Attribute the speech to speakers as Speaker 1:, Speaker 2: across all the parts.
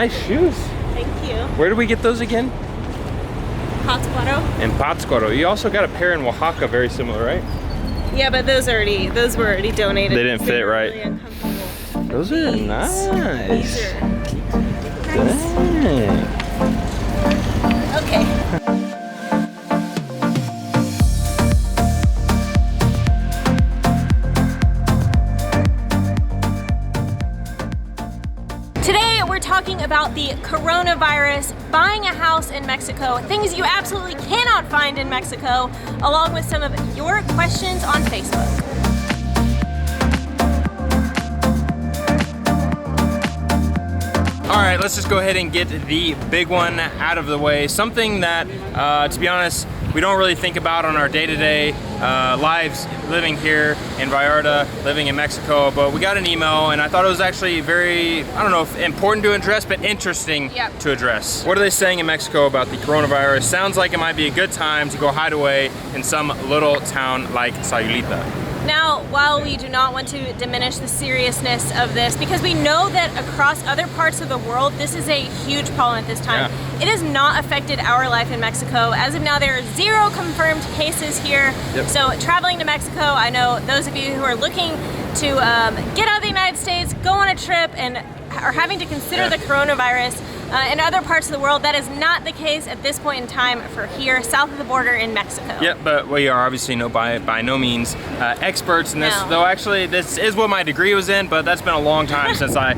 Speaker 1: nice shoes.
Speaker 2: Thank you.
Speaker 1: Where do we get those again?
Speaker 2: Pátzcuaro.
Speaker 1: In Pátzcuaro. You also got a pair in Oaxaca, very similar, right?
Speaker 2: Yeah, but those were already donated.
Speaker 1: They didn't fit, right?
Speaker 2: Really uncomfortable.
Speaker 1: Those are nice.
Speaker 2: These are nice.
Speaker 1: Dang.
Speaker 2: Okay. Today we're talking about the coronavirus, buying a house in Mexico, things you absolutely cannot find in Mexico, along with some of your questions on Facebook.
Speaker 1: All right, let's just go ahead and get the big one out of the way. Something that, to be honest, we don't really think about on our day-to-day lives living here in Vallarta, living in Mexico, but we got an email and I thought it was actually very, I don't know if important to address, but interesting to address. What are they saying in Mexico about the coronavirus? Sounds like it might be a good time to go hide away in some little town like Sayulita.
Speaker 2: Now, while we do not want to diminish the seriousness of this, because we know that across other parts of the world, this is a huge problem at this time. It has not affected our life in Mexico. As of now, there are 0 confirmed cases here. So traveling to Mexico, I know those of you who are looking to get out of the United States, go on a trip, and are having to consider the coronavirus in other parts of the world. That is not the case at this point in time for here, south of the border in Mexico.
Speaker 1: Yeah, but we are obviously by no means experts in this, though actually this is what my degree was in, but that's been a long time since I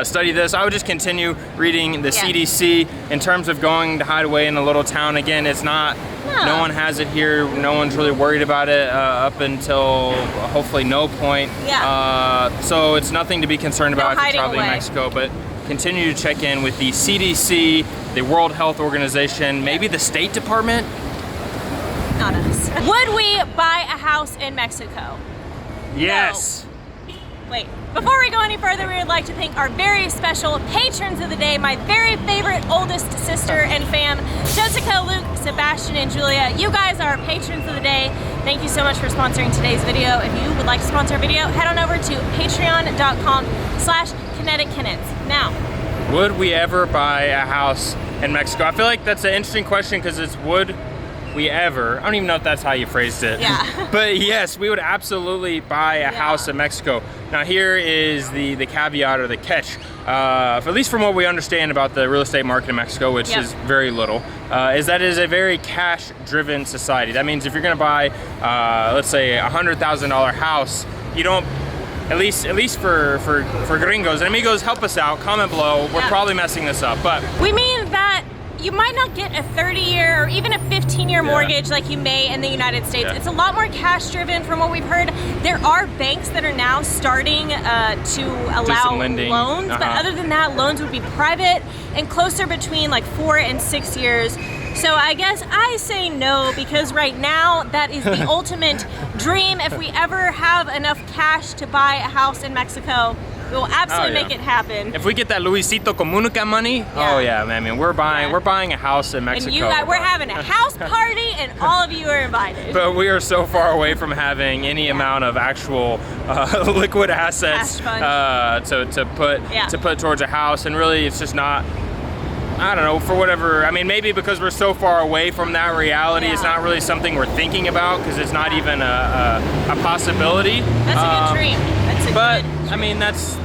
Speaker 1: studied this. I would just continue reading the CDC in terms of going to hide away in a little town. Again, it's not, no one has it here, no one's really worried about it up until hopefully no point. So it's nothing to be concerned about if you're traveling in Mexico, but continue to check in with the CDC, the World Health Organization, maybe the State Department.
Speaker 2: Not us. Would we buy a house in Mexico?
Speaker 1: Yes.
Speaker 2: No. Wait, before we go any further, we would like to thank our very special patrons of the day, my very favorite oldest sister and fam, Jessica, Luke, Sebastian, and Julia. You guys are our patrons of the day. Thank you so much for sponsoring today's video. If you would like to sponsor a video, head on over to patreon.com/Kinetic Kennons. Now,
Speaker 1: would we ever buy a house in Mexico? I feel like that's an interesting question because it's would we ever. I don't even know if that's how you phrased it. But yes, we would absolutely buy a house in Mexico. Now here is the caveat or the catch, at least from what we understand about the real estate market in Mexico, which is very little, is that it is a very cash-driven society. That means if you're gonna buy, let's say a $100,000 house, you don't, at least for gringos and amigos, help us out, comment below. We're probably messing this up, but
Speaker 2: we mean that you might not get a 30-year or even a 15-year mortgage like you may in the United States. It's a lot more cash-driven from what we've heard. There are banks that are now starting to allow loans, but other than that, loans would be private and closer between like 4 and 6 years. So I guess I say no, because right now that is the ultimate dream. If we ever have enough cash to buy a house in Mexico, we will absolutely make it happen.
Speaker 1: If we get that Luisito Comunica money, oh yeah, man, I mean, we're buying a house in Mexico.
Speaker 2: And you guys, we're having a house party, and all of you are invited.
Speaker 1: But we are so far away from having any amount of actual liquid assets to put towards a house, and really, it's just not. I don't know, for whatever, I mean, maybe because we're so far away from that reality, it's not really something we're thinking about, because it's not even a possibility.
Speaker 2: That's a good dream. That's a good dream.
Speaker 1: I mean, that's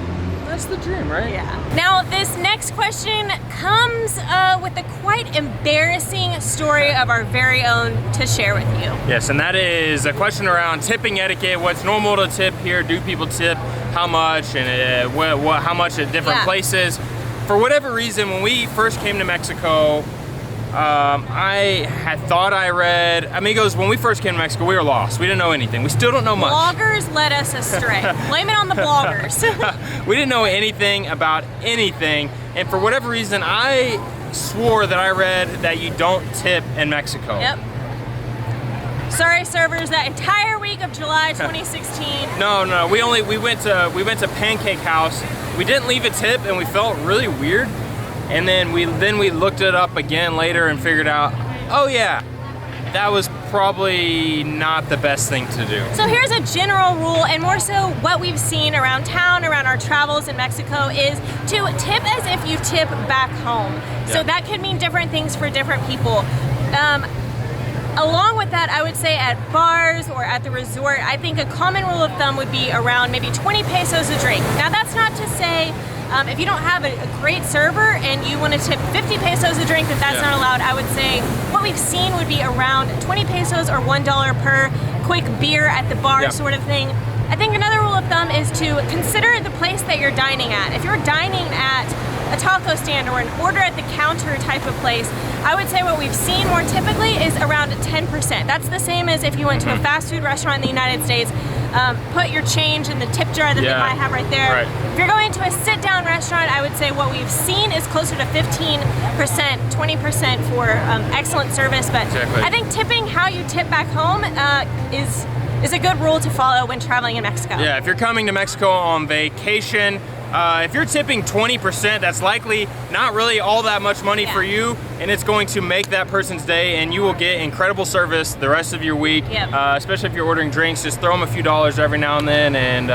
Speaker 1: the dream, right?
Speaker 2: Yeah. Now, this next question comes with a quite embarrassing story of our very own to share with you.
Speaker 1: Yes, and that is a question around tipping etiquette. What's normal to tip here? Do people tip? How much? And how much at different places? For whatever reason, when we first came to Mexico, I had thought I read, amigos, when we first came to Mexico, we were lost. We didn't know anything. We still don't know much.
Speaker 2: Bloggers led us astray. Blame it on the bloggers.
Speaker 1: We didn't know anything about anything. And for whatever reason, I swore that I read that you don't tip in Mexico.
Speaker 2: Yep. Sorry, servers, that entire week of July 2016.
Speaker 1: No, we went to Pancake House. We didn't leave a tip, and we felt really weird. And then we looked it up again later and figured out, oh yeah, that was probably not the best thing to do.
Speaker 2: So here's a general rule, and more so what we've seen around town, around our travels in Mexico, is to tip as if you tip back home. So that could mean different things for different people. Along with that, I would say at bars or at the resort, I think a common rule of thumb would be around maybe 20 pesos a drink. Now that's not to say if you don't have a great server and you want to tip 50 pesos a drink, that's not allowed. I would say what we've seen would be around 20 pesos or $1 per quick beer at the bar sort of thing. I think another rule of thumb is to consider the place that you're dining at. If you're dining at a taco stand or an order at the counter type of place, I would say what we've seen more typically is around 10%. That's the same as if you went to a fast food restaurant in the United States, put your change in the tip jar that they might have right there. If you're going to a sit-down restaurant, I would say what we've seen is closer to 15%, 20% for excellent service. But I think tipping how you tip back home is a good rule to follow when traveling in Mexico.
Speaker 1: Yeah, if you're coming to Mexico on vacation, if you're tipping 20%, that's likely not really all that much money for you, and it's going to make that person's day, and you will get incredible service the rest of your week. Especially if you're ordering drinks, just throw them a few dollars every now and then, and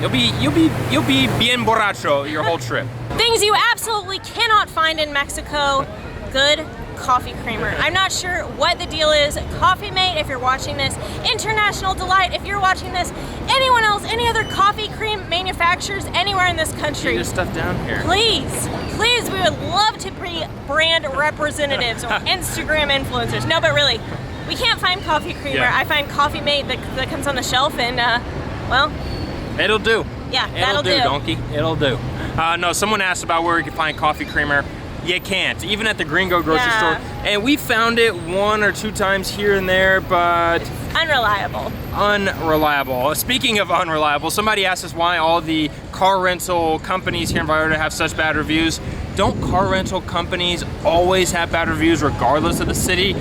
Speaker 1: you'll be bien borracho your whole trip.
Speaker 2: Things you absolutely cannot find in Mexico: good coffee creamer. I'm not sure what the deal is. Coffee Mate, if you're watching this, International Delight, if you're watching this, anyone else, any other coffee cream manufacturers anywhere in this country,
Speaker 1: get your stuff down here.
Speaker 2: Please, we would love to be brand representatives or Instagram influencers. No, but really, we can't find coffee creamer. I find Coffee Mate that comes on the shelf, and well,
Speaker 1: it'll do.
Speaker 2: Yeah,
Speaker 1: it'll do, donkey. It'll do. No, someone asked about where you can find coffee creamer. You can't, even at the Gringo grocery store. And we found it 1 or 2 times here and there, but
Speaker 2: unreliable.
Speaker 1: Unreliable. Speaking of unreliable, somebody asked us why all the car rental companies here in Vallarta have such bad reviews. Don't car rental companies always have bad reviews regardless of the city?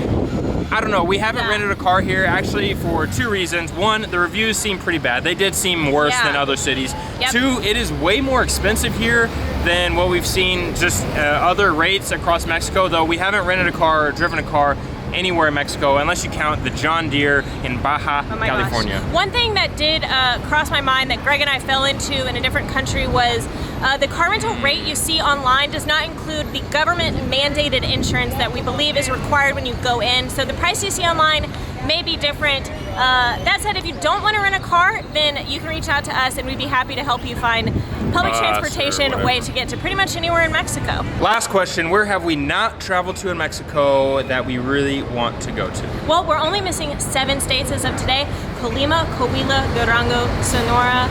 Speaker 1: I don't know, we haven't rented a car here actually for 2 reasons. 1, the reviews seem pretty bad. They did seem worse than other cities. 2, it is way more expensive here than what we've seen just other rates across Mexico, though we haven't rented a car or driven a car anywhere in Mexico unless you count the John Deere in Baja California.
Speaker 2: One thing that did cross my mind that Greg and I fell into in a different country was the car rental rate you see online does not include the government mandated insurance that we believe is required when you go in. So the price you see online may be different. That said, if you don't want to rent a car, then you can reach out to us and we'd be happy to help you find public transportation way to get to pretty much anywhere in Mexico.
Speaker 1: Last question, where have we not traveled to in Mexico that we really want to go to?
Speaker 2: Well, we're only missing 7 states as of today: Colima, Coahuila, Durango, Sonora,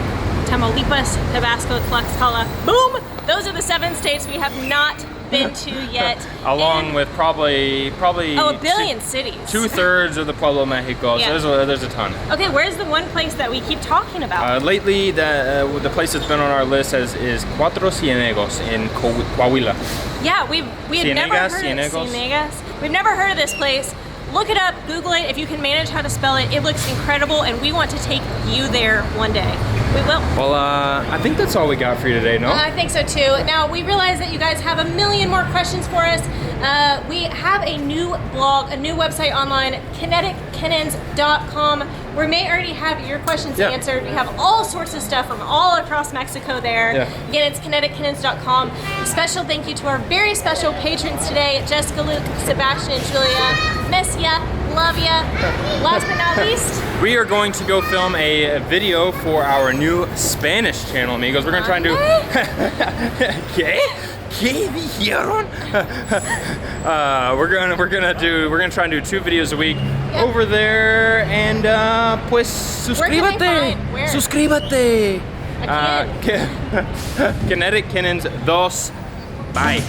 Speaker 2: Tamaulipas, Tabasco, Tlaxcala. Boom! Those are the 7 states we have not been to yet.
Speaker 1: Along with probably
Speaker 2: a billion cities.
Speaker 1: 2/3 of the Pueblo Mexico. So there's a ton.
Speaker 2: Okay, where's the one place that we keep talking about?
Speaker 1: Lately, the place that's been on our list is Cuatro Cienegos in Coahuila.
Speaker 2: Yeah, we had never heard of Cienegas. We've never heard of this place. Look it up, Google it. If you can manage how to spell it, it looks incredible, and we want to take you there one day. We will.
Speaker 1: Well, I think that's all we got for you today, no?
Speaker 2: I think so too. Now, we realize that you guys have a million more questions for us. We have a new blog, a new website online, KenneticKennons.com. We may already have your questions answered. We have all sorts of stuff from all across Mexico there. Again, it's KineticKennons.com. Special thank you to our very special patrons today, Jessica, Luke, Sebastian, and Julia. Miss ya, love ya. Last but not least,
Speaker 1: we are going to go film a video for our new Spanish channel, amigos. We're gonna try and do. ¿Qué? ¿Qué dijeron? We're gonna try and do 2 videos a week over there, and pues suscríbete. Suscríbete. Kinetic Kennons 2. Bye.